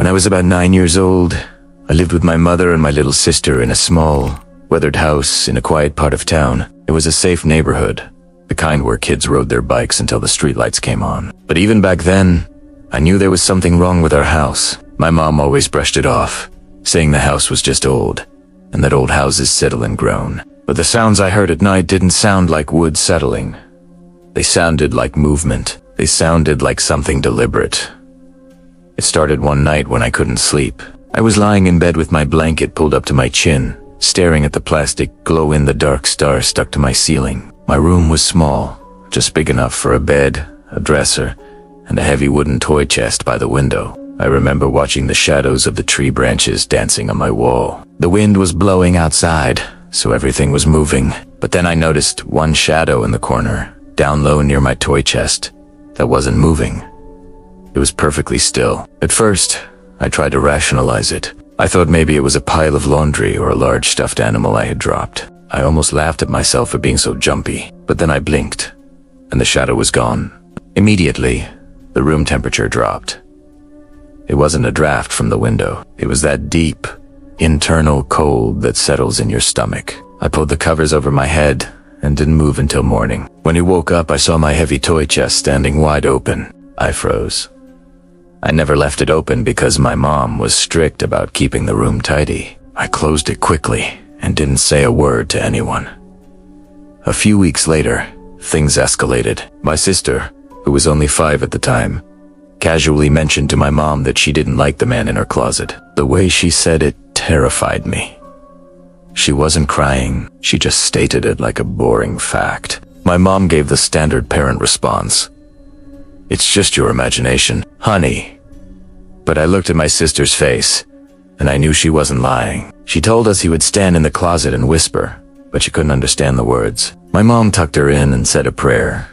When I was about 9 years old, I lived with my mother and my little sister in a small, weathered house in a quiet part of town. It was a safe neighborhood, the kind where kids rode their bikes until the streetlights came on. But even back then, I knew there was something wrong with our house. My mom always brushed it off, saying the house was just old, and that old houses settle and groan. But the sounds I heard at night didn't sound like wood settling. They sounded like movement. They sounded like something deliberate. It started one night when I couldn't sleep. I was lying in bed with my blanket pulled up to my chin, staring at the plastic glow-in-the-dark star stuck to my ceiling. My room was small, just big enough for a bed, a dresser, and a heavy wooden toy chest by the window. I remember watching the shadows of the tree branches dancing on my wall. The wind was blowing outside, so everything was moving. But then I noticed one shadow in the corner, down low near my toy chest, that wasn't moving. It was perfectly still. At first, I tried to rationalize it. I thought maybe it was a pile of laundry or a large stuffed animal I had dropped. I almost laughed at myself for being so jumpy, but then I blinked, and the shadow was gone. Immediately, the room temperature dropped. It wasn't a draft from the window. It was that deep, internal cold that settles in your stomach. I pulled the covers over my head and didn't move until morning. When I woke up, I saw my heavy toy chest standing wide open. I froze. I never left it open because my mom was strict about keeping the room tidy. I closed it quickly and didn't say a word to anyone. A few weeks later, things escalated. My sister, who was only 5 at the time, casually mentioned to my mom that she didn't like the man in her closet. The way she said it terrified me. She wasn't crying, she just stated it like a boring fact. My mom gave the standard parent response. "It's just your imagination, honey." But I looked at my sister's face, and I knew she wasn't lying. She told us he would stand in the closet and whisper, but she couldn't understand the words. My mom tucked her in and said a prayer,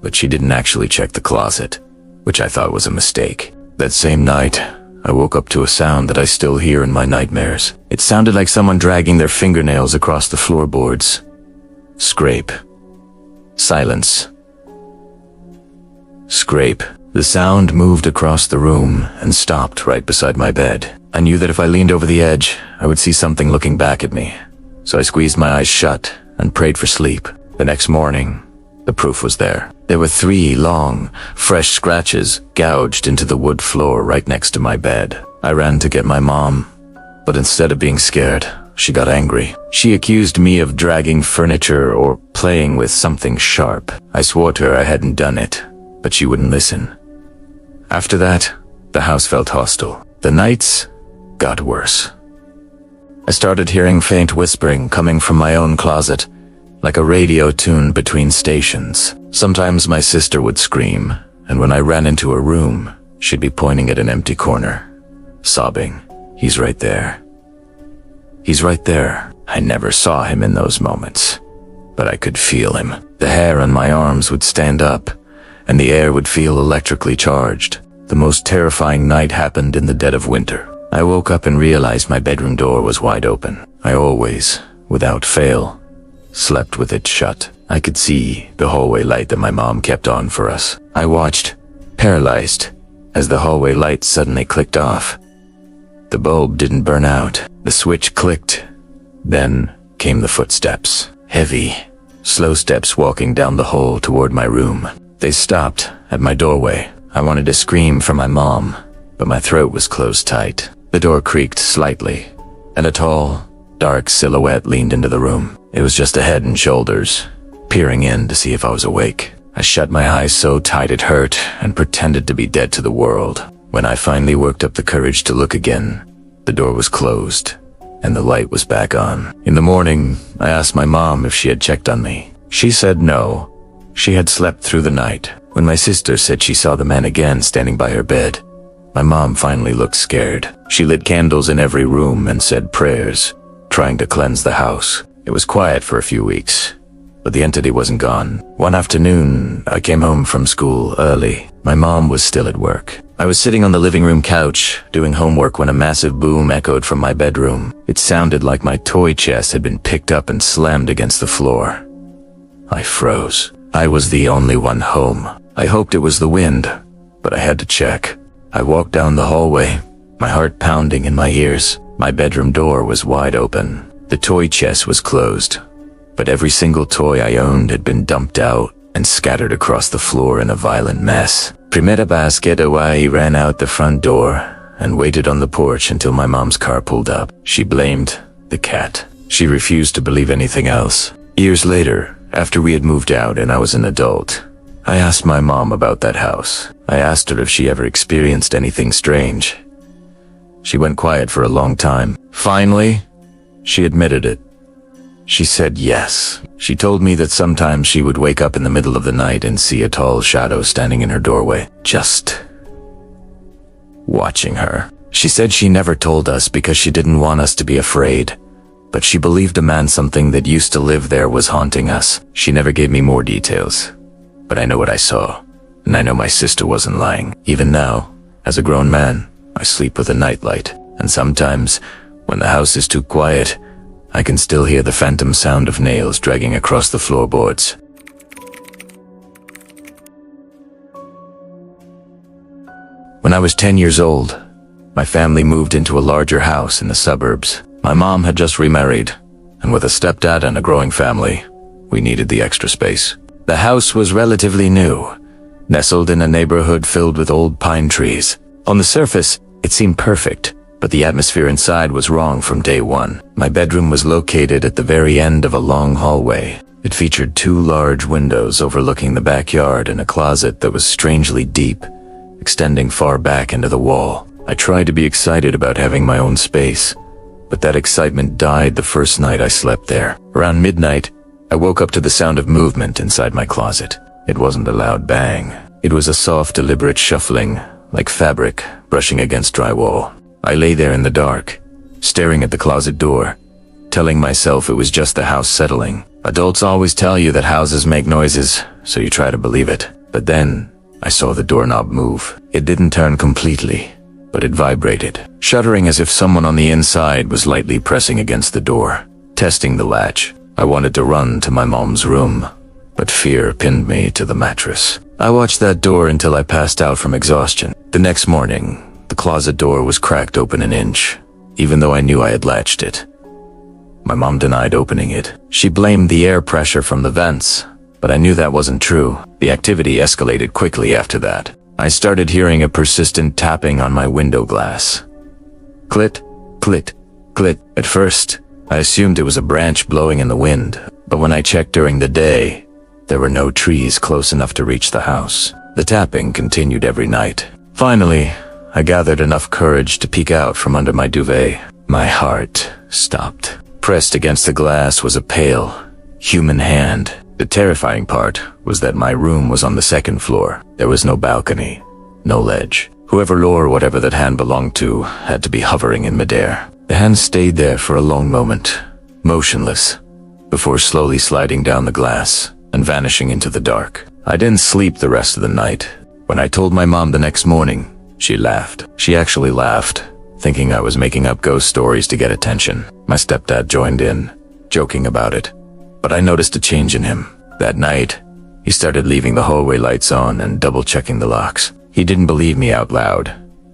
but she didn't actually check the closet, which I thought was a mistake. That same night, I woke up to a sound that I still hear in my nightmares. It sounded like someone dragging their fingernails across the floorboards. Scrape. Silence. Scrape. The sound moved across the room and stopped right beside my bed. I knew that if I leaned over the edge, I would see something looking back at me. So I squeezed my eyes shut and prayed for sleep. The next morning, the proof was there. There were 3 long, fresh scratches gouged into the wood floor right next to my bed. I ran to get my mom, but instead of being scared, she got angry. She accused me of dragging furniture or playing with something sharp. I swore to her I hadn't done it, but she wouldn't listen. After that, the house felt hostile. The nights got worse. I started hearing faint whispering coming from my own closet, like a radio tuned between stations. Sometimes my sister would scream, and when I ran into her room, she'd be pointing at an empty corner, sobbing, "He's right there. He's right there." I never saw him in those moments, but I could feel him. The hair on my arms would stand up, and the air would feel electrically charged. The most terrifying night happened in the dead of winter. I woke up and realized my bedroom door was wide open. I always, without fail, slept with it shut. I could see the hallway light that my mom kept on for us. I watched, paralyzed, as the hallway light suddenly clicked off. The bulb didn't burn out. The switch clicked. Then came the footsteps. Heavy, slow steps walking down the hall toward my room. They stopped at my doorway. I wanted to scream for my mom, but my throat was closed tight. The door creaked slightly, and a tall, dark silhouette leaned into the room. It was just a head and shoulders, peering in to see if I was awake. I shut my eyes so tight it hurt and pretended to be dead to the world. When I finally worked up the courage to look again, the door was closed, and the light was back on. In the morning, I asked my mom if she had checked on me. She said no. She had slept through the night. When my sister said she saw the man again standing by her bed, my mom finally looked scared. She lit candles in every room and said prayers, trying to cleanse the house. It was quiet for a few weeks, but the entity wasn't gone. One afternoon, I came home from school early. My mom was still at work. I was sitting on the living room couch, doing homework when a massive boom echoed from my bedroom. It sounded like my toy chest had been picked up and slammed against the floor. I froze. I was the only one home. I hoped it was the wind, but I had to check. I walked down the hallway, my heart pounding in my ears. My bedroom door was wide open. The toy chest was closed, but every single toy I owned had been dumped out and scattered across the floor in a violent mess. Primera basket away, ran out the front door and waited on the porch until my mom's car pulled up. She blamed the cat. She refused to believe anything else. Years later, after we had moved out and I was an adult, I asked my mom about that house. I asked her if she ever experienced anything strange. She went quiet for a long time. Finally, she admitted it. She said yes. She told me that sometimes she would wake up in the middle of the night and see a tall shadow standing in her doorway, just watching her. She said she never told us because she didn't want us to be afraid, but she believed a man something that used to live there was haunting us. She never gave me more details, but I know what I saw, and I know my sister wasn't lying. Even now, as a grown man, I sleep with a nightlight, and sometimes, when the house is too quiet, I can still hear the phantom sound of nails dragging across the floorboards. When I was 10 years old, my family moved into a larger house in the suburbs. My mom had just remarried, and with a stepdad and a growing family, we needed the extra space. The house was relatively new, nestled in a neighborhood filled with old pine trees. On the surface, it seemed perfect, but the atmosphere inside was wrong from day one. My bedroom was located at the very end of a long hallway. It featured 2 large windows overlooking the backyard and a closet that was strangely deep, extending far back into the wall. I tried to be excited about having my own space, but that excitement died the first night I slept there. Around midnight, I woke up to the sound of movement inside my closet. It wasn't a loud bang. It was a soft, deliberate shuffling, like fabric brushing against drywall. I lay there in the dark, staring at the closet door, telling myself it was just the house settling. Adults always tell you that houses make noises, so you try to believe it. But then, I saw the doorknob move. It didn't turn completely, but it vibrated, shuddering as if someone on the inside was lightly pressing against the door, testing the latch. I wanted to run to my mom's room, but fear pinned me to the mattress. I watched that door until I passed out from exhaustion. The next morning, the closet door was cracked open an inch, even though I knew I had latched it. My mom denied opening it. She blamed the air pressure from the vents, but I knew that wasn't true. The activity escalated quickly after that. I started hearing a persistent tapping on my window glass. Clit, clit, clit. At first, I assumed it was a branch blowing in the wind, but when I checked during the day, there were no trees close enough to reach the house. The tapping continued every night. Finally, I gathered enough courage to peek out from under my duvet. My heart stopped. Pressed against the glass was a pale, human hand. The terrifying part was that my room was on the 2nd floor. There was no balcony, no ledge. Whoever or whatever that hand belonged to had to be hovering in midair. The hand stayed there for a long moment, motionless, before slowly sliding down the glass and vanishing into the dark. I didn't sleep the rest of the night. When I told my mom the next morning, she laughed. She actually laughed, thinking I was making up ghost stories to get attention. My stepdad joined in, joking about it, but I noticed a change in him. That night, he started leaving the hallway lights on and double-checking the locks. He didn't believe me out loud,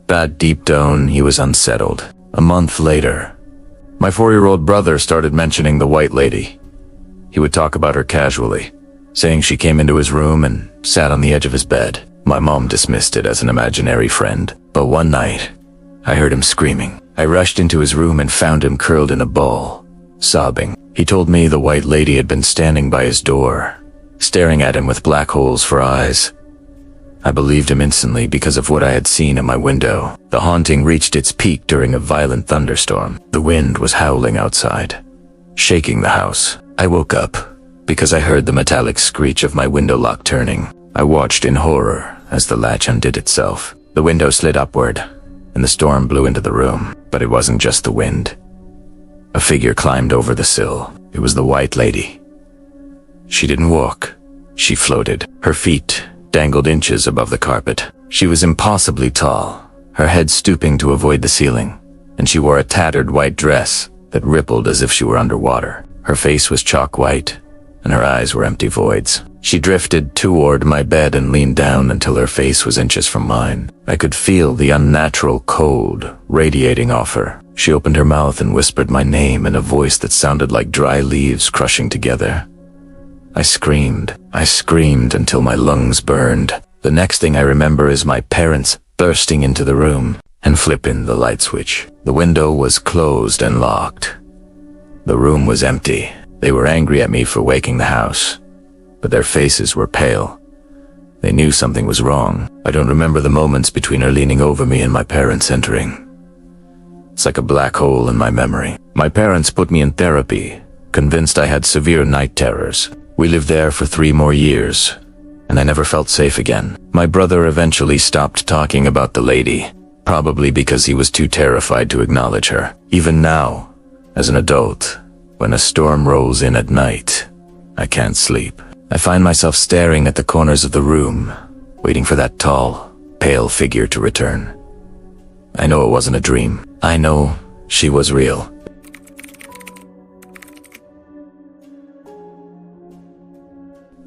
but deep down, he was unsettled. A month later, my 4-year-old brother started mentioning the white lady. He would talk about her casually, saying she came into his room and sat on the edge of his bed. My mom dismissed it as an imaginary friend, but one night, I heard him screaming. I rushed into his room and found him curled in a ball, sobbing. He told me the white lady had been standing by his door, staring at him with black holes for eyes. I believed him instantly because of what I had seen in my window. The haunting reached its peak during a violent thunderstorm. The wind was howling outside, shaking the house. I woke up because I heard the metallic screech of my window lock turning. I watched in horror as the latch undid itself. The window slid upward, and the storm blew into the room. But it wasn't just the wind. A figure climbed over the sill. It was the white lady. She didn't walk. She floated. Her feet dangled inches above the carpet. She was impossibly tall, her head stooping to avoid the ceiling, and she wore a tattered white dress that rippled as if she were underwater. Her face was chalk white, and her eyes were empty voids. She drifted toward my bed and leaned down until her face was inches from mine. I could feel the unnatural cold radiating off her. She opened her mouth and whispered my name in a voice that sounded like dry leaves crushing together. I screamed until my lungs burned. The next thing I remember is my parents bursting into the room and flipping the light switch. The window was closed and locked. The room was empty. They were angry at me for waking the house, but their faces were pale. They knew something was wrong. I don't remember the moments between her leaning over me and my parents entering. It's like a black hole in my memory. My parents put me in therapy, convinced I had severe night terrors. We lived there for 3 more years, and I never felt safe again. My brother eventually stopped talking about the lady, probably because he was too terrified to acknowledge her. Even now, as an adult, when a storm rolls in at night, I can't sleep. I find myself staring at the corners of the room, waiting for that tall, pale figure to return. I know it wasn't a dream. I know she was real.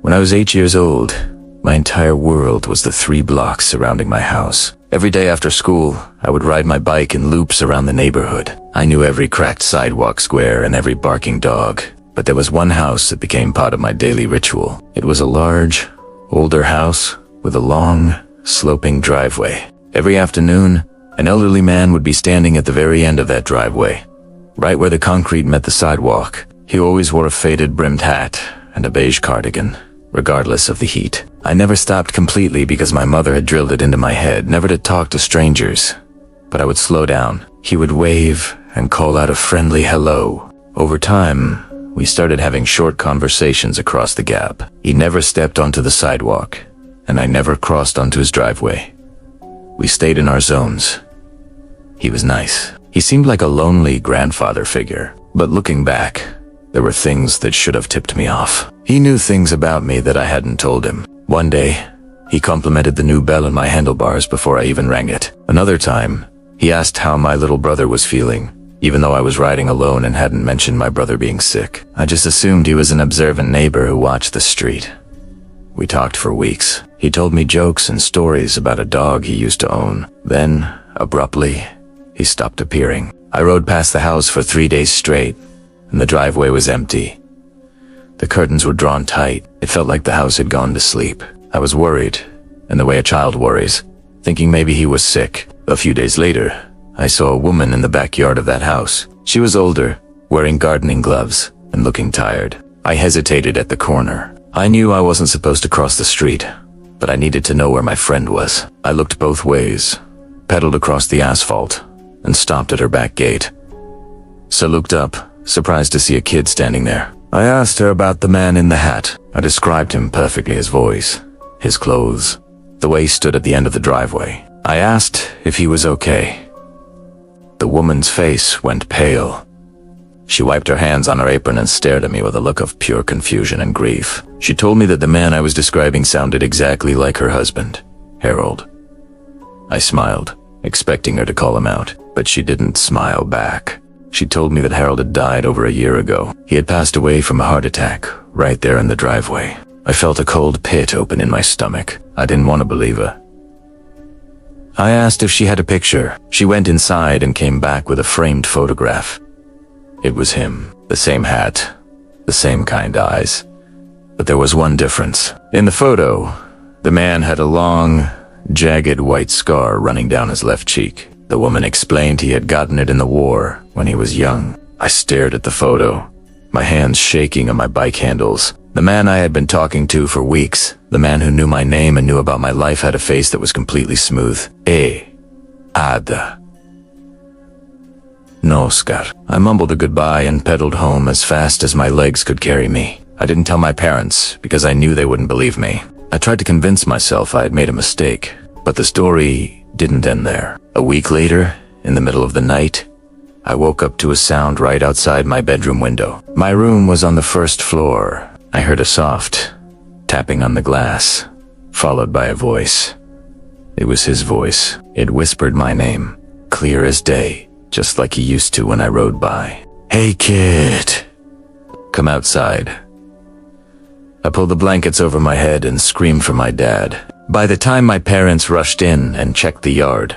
When I was 8 years old, my entire world was the 3 blocks surrounding my house. Every day after school, I would ride my bike in loops around the neighborhood. I knew every cracked sidewalk square and every barking dog. But there was one house that became part of my daily ritual. It was a large, older house with a long, sloping driveway. Every afternoon, an elderly man would be standing at the very end of that driveway, right where the concrete met the sidewalk. He always wore a faded brimmed hat and a beige cardigan, regardless of the heat. I never stopped completely because my mother had drilled it into my head never to talk to strangers. But I would slow down. He would wave and call out a friendly hello. Over time, we started having short conversations across the gap. He never stepped onto the sidewalk, and I never crossed onto his driveway. We stayed in our zones. He was nice. He seemed like a lonely grandfather figure, but looking back, there were things that should have tipped me off. He knew things about me that I hadn't told him. One day, he complimented the new bell in my handlebars before I even rang it. Another time, he asked how my little brother was feeling, even though I was riding alone and hadn't mentioned my brother being sick. I just assumed he was an observant neighbor who watched the street. We talked for weeks. He told me jokes and stories about a dog he used to own. Then, abruptly, he stopped appearing. I rode past the house for 3 days straight, and the driveway was empty. The curtains were drawn tight. It felt like the house had gone to sleep. I was worried, in the way a child worries, thinking maybe he was sick. A few days later, I saw a woman in the backyard of that house. She was older, wearing gardening gloves, and looking tired. I hesitated at the corner. I knew I wasn't supposed to cross the street, but I needed to know where my friend was. I looked both ways, pedaled across the asphalt, and stopped at her back gate. So looked up, surprised to see a kid standing there. I asked her about the man in the hat. I described him perfectly: his voice, his clothes, the way he stood at the end of the driveway. I asked if he was okay. The woman's face went pale. She wiped her hands on her apron and stared at me with a look of pure confusion and grief. She told me that the man I was describing sounded exactly like her husband, Harold. I smiled, expecting her to call him out, but she didn't smile back. She told me that Harold had died over a year ago. He had passed away from a heart attack, right there in the driveway. I felt a cold pit open in my stomach. I didn't want to believe her. I asked if she had a picture. She went inside and came back with a framed photograph. It was him. The same hat, the same kind eyes. But there was one difference. In the photo, the man had a long, jagged white scar running down his left cheek. The woman explained he had gotten it in the war when he was young. I stared at the photo, my hands shaking on my bike handles. The man I had been talking to for weeks, the man who knew my name and knew about my life, had a face that was completely smooth. Ada. No, Oscar. I mumbled a goodbye and pedaled home as fast as my legs could carry me. I didn't tell my parents because I knew they wouldn't believe me. I tried to convince myself I had made a mistake, but the story didn't end there. A week later, in the middle of the night, I woke up to a sound right outside my bedroom window. My room was on the first floor. I heard a soft tapping on the glass, followed by a voice. It was his voice. It whispered my name, clear as day, just like he used to when I rode by. "Hey kid, come outside." I pulled the blankets over my head and screamed for my dad. By the time my parents rushed in and checked the yard,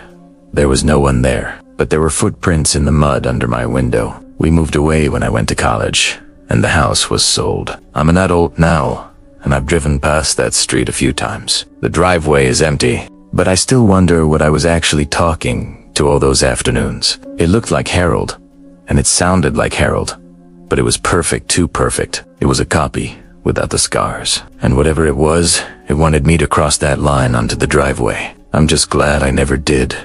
there was no one there, but there were footprints in the mud under my window. We moved away when I went to college, and the house was sold. I'm an adult now, and I've driven past that street a few times. The driveway is empty, but I still wonder what I was actually talking to all those afternoons. It looked like Harold, and it sounded like Harold, but it was perfect, too perfect. It was a copy, without the scars. And whatever it was, it wanted me to cross that line onto the driveway. I'm just glad I never did.